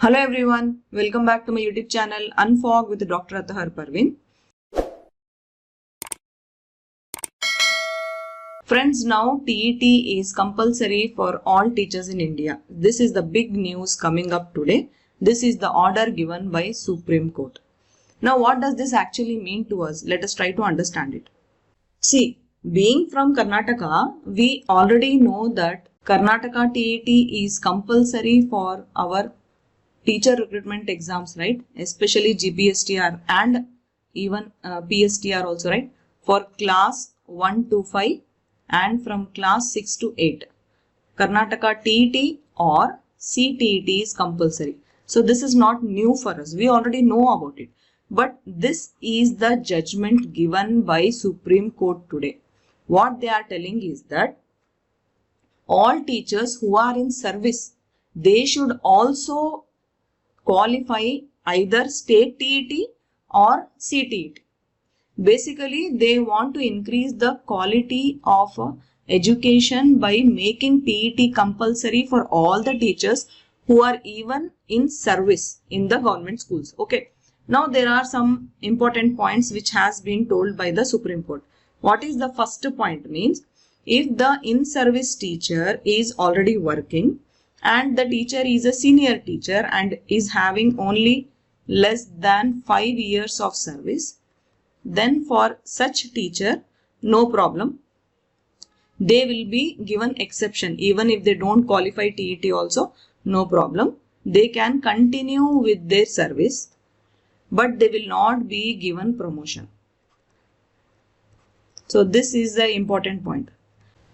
Hello everyone, welcome back to my YouTube channel Unfog with Dr. Atahar Parveen. Friends, now TET is compulsory for all teachers in India. This is the big news coming up today. This is the order given by Supreme Court. Now what does this actually mean to us? Let us try to understand it. See, being from Karnataka, we already know that Karnataka TET is compulsory for our teacher recruitment exams, right? Especially GPSTR and even PSTR also, right? For class 1 to 5 and from class 6 to 8. Karnataka TET or CTET is compulsory. So this is not new for us. We already know about it. But this is the judgment given by Supreme Court today. What they are telling is that all teachers who are in service, they should also qualify either state TET or CTET. Basically, they want to increase the quality of education by making TET compulsory for all the teachers who are even in service in the government schools. Okay. Now, there are some important points which has been told by the Supreme Court. What is the first point? Means, if the in-service teacher is already working and the teacher is a senior teacher and is having only less than 5 years of service, then for such teacher, no problem. They will be given exception. Even if they don't qualify TET also, no problem. They can continue with their service, but they will not be given promotion. So this is the important point.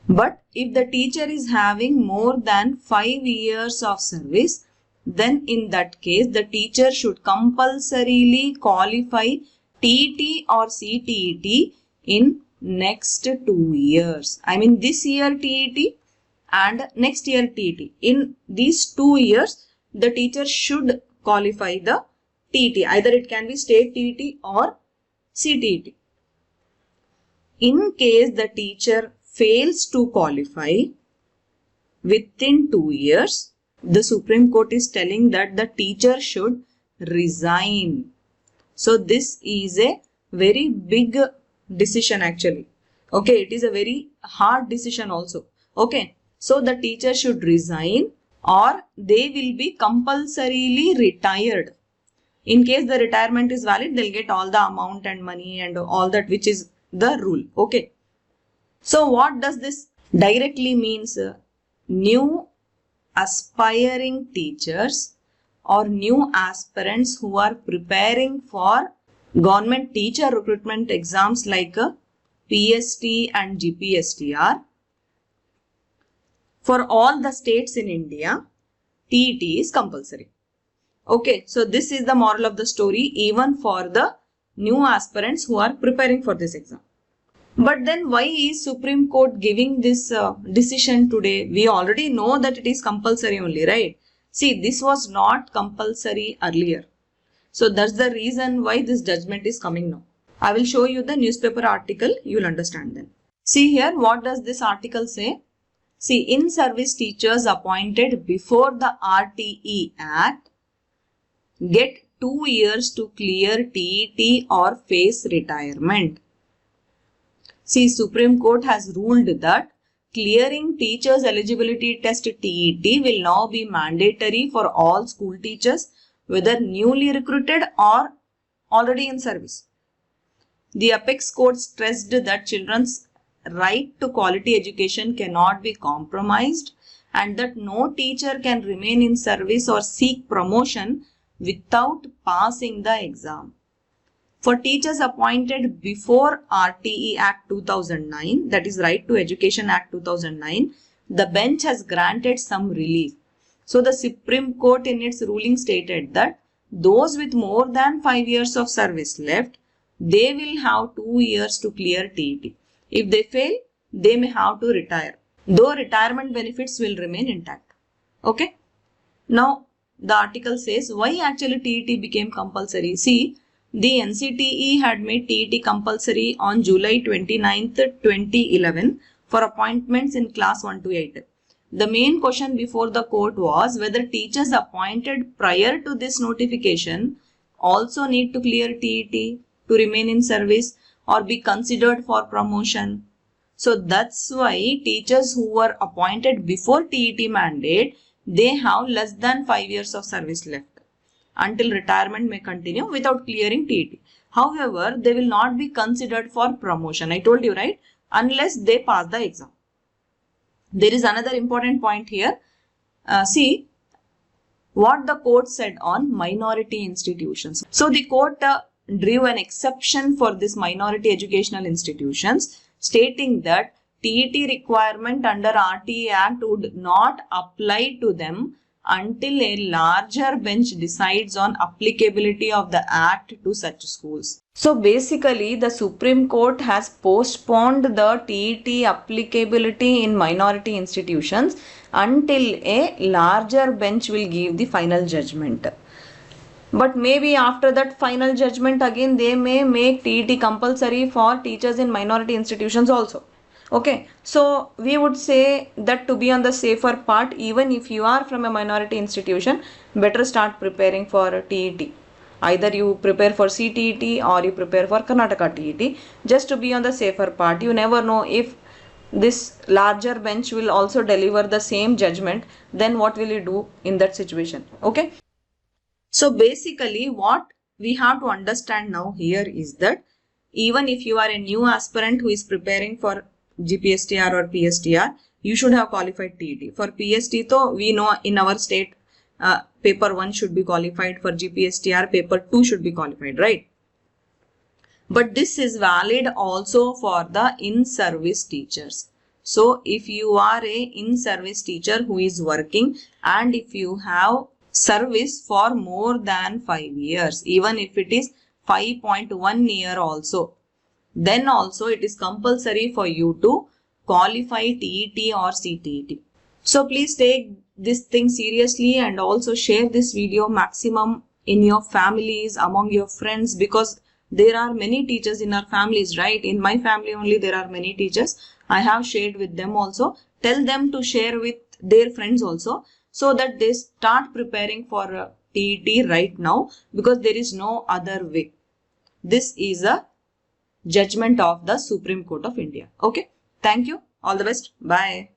But if the teacher is having more than 5 years of service, then in that case, the teacher should compulsorily qualify TET or CTET in next 2 years. I mean this year TET and next year TET. In these 2 years, the teacher should qualify the TET. Either it can be state TET or CTET. In case the teacher fails to qualify within 2 years, the Supreme Court is telling that the teacher should resign. So this is a very big decision actually. Okay, it is a very hard decision also. Okay, so the teacher should resign or they will be compulsorily retired. In case the retirement is valid, they'll get all the amount and money and all that, which is the rule. Okay. So what does this directly means? New aspiring teachers or new aspirants who are preparing for government teacher recruitment exams like PST and GPSTR. For all the states in India, TET is compulsory. Okay, so this is the moral of the story even for the new aspirants who are preparing for this exam. But then why is Supreme Court giving this decision today? We already know that it is compulsory only, right? See, this was not compulsory earlier. So that's the reason why this judgment is coming now. I will show you the newspaper article. You will understand then. See here, what does this article say? See, in-service teachers appointed before the RTE Act get 2 years to clear TET or face retirement. See, Supreme Court has ruled that clearing teachers eligibility test TET will now be mandatory for all school teachers, whether newly recruited or already in service. The apex court stressed that children's right to quality education cannot be compromised and that no teacher can remain in service or seek promotion without passing the exam. For teachers appointed before RTE Act 2009, that is Right to Education Act 2009, the bench has granted some relief. So the Supreme Court in its ruling stated that those with more than 5 years of service left, they will have 2 years to clear TET. If they fail, they may have to retire, though retirement benefits will remain intact. Okay. Now, the article says why actually TET became compulsory. See, the NCTE had made TET compulsory on July 29th, 2011 for appointments in class 1 to 8. The main question before the court was whether teachers appointed prior to this notification also need to clear TET to remain in service or be considered for promotion. So that's why teachers who were appointed before TET mandate, they have less than 5 years of service left until retirement may continue without clearing TET. However, they will not be considered for promotion. I told you, right? Unless they pass the exam. There is another important point here. See what the court said on minority institutions. So the court drew an exception for this minority educational institutions, stating that TET requirement under RTA Act would not apply to them until a larger bench decides on applicability of the Act to such schools. So basically, the Supreme Court has postponed the TET applicability in minority institutions until a larger bench will give the final judgment. But maybe after that final judgment again, they may make TET compulsory for teachers in minority institutions also. Okay, so we would say that to be on the safer part, even if you are from a minority institution, better start preparing for TET. Either you prepare for CTET or you prepare for Karnataka TET, just to be on the safer part. You never know if this larger bench will also deliver the same judgment, then what will you do in that situation? Okay. So basically what we have to understand now here is that even if you are a new aspirant who is preparing for GPSTR or PSTR, you should have qualified TET. For PST, though, we know in our state, paper 1 should be qualified. For GPSTR, paper 2 should be qualified, right? But this is valid also for the in-service teachers. So if you are a in-service teacher who is working and if you have service for more than 5 years, even if it is 5.1 year also, then also it is compulsory for you to qualify TET or CTET. So please take this thing seriously and also share this video maximum in your families, among your friends, because there are many teachers in our families, right? In my family only there are many teachers. I have shared with them also. Tell them to share with their friends also, so that they start preparing for TET right now, because there is no other way. This is a judgment of the Supreme Court of India. Okay. Thank you. All the best. Bye.